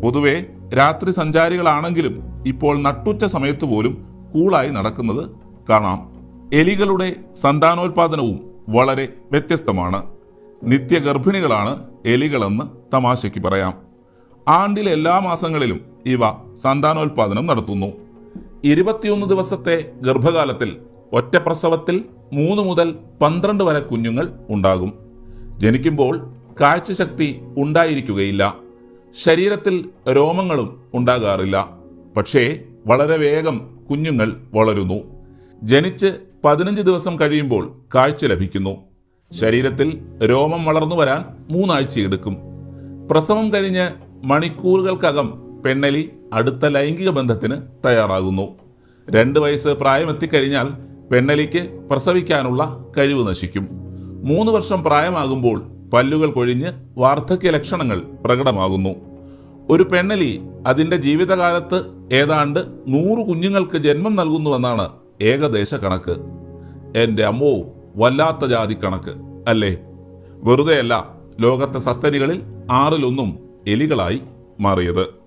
പൊതുവെ രാത്രി സഞ്ചാരികളാണെങ്കിലും ഇപ്പോൾ നട്ടുച്ച സമയത്ത് പോലും കൂളായി നടക്കുന്നത് കാണാം. എലികളുടെ സന്താനോൽപാദനവും വളരെ വ്യത്യസ്തമാണ്. നിത്യഗർഭിണികളാണ് എലികളെന്ന് തമാശയ്ക്ക് പറയാം. ആണ്ടിലെ എല്ലാ മാസങ്ങളിലും ഇവ സന്താനോൽപാദനം നടത്തുന്നു. 21 ദിവസത്തെ ഗർഭകാലത്തിൽ ഒറ്റപ്രസവത്തിൽ 3 മുതൽ 12 വരെ കുഞ്ഞുങ്ങൾ ഉണ്ടാകും. ജനിക്കുമ്പോൾ കാഴ്ചശക്തി ഉണ്ടായിരിക്കുകയില്ല. ശരീരത്തിൽ രോമങ്ങളും ഉണ്ടാകാറില്ല. പക്ഷേ വളരെ വേഗം കുഞ്ഞുങ്ങൾ വളരുന്നു. ജനിച്ച് 15 ദിവസം കഴിയുമ്പോൾ കാഴ്ച ലഭിക്കുന്നു. ശരീരത്തിൽ രോമം വളർന്നു വരാൻ 3 ആഴ്ചയെടുക്കും. പ്രസവം കഴിഞ്ഞ് മണിക്കൂറുകൾക്കകം പെണ്ണെലി അടുത്ത ലൈംഗിക ബന്ധത്തിന് തയ്യാറാകുന്നു. 2 വയസ്സ് പ്രായമെത്തിക്കഴിഞ്ഞാൽ പെണ്ണെലിക്ക് പ്രസവിക്കാനുള്ള കഴിവ് നശിക്കും. 3 വർഷം പ്രായമാകുമ്പോൾ പല്ലുകൾ കൊഴിഞ്ഞ് വാർദ്ധക്യ ലക്ഷണങ്ങൾ പ്രകടമാകുന്നു. ഒരു പെണ്ണെലി അതിൻ്റെ ജീവിതകാലത്ത് ഏതാണ്ട് 100 കുഞ്ഞുങ്ങൾക്ക് ജന്മം നൽകുന്നുവെന്നാണ് ഏകദേശ കണക്ക്. എൻ്റെ അമ്മോ, വല്ലാത്ത ജാതി കണക്ക് അല്ലേ? വെറുതെയല്ല ലോകത്തെ സസ്തനികളിൽ 6 എലികളായി മാറിയത്.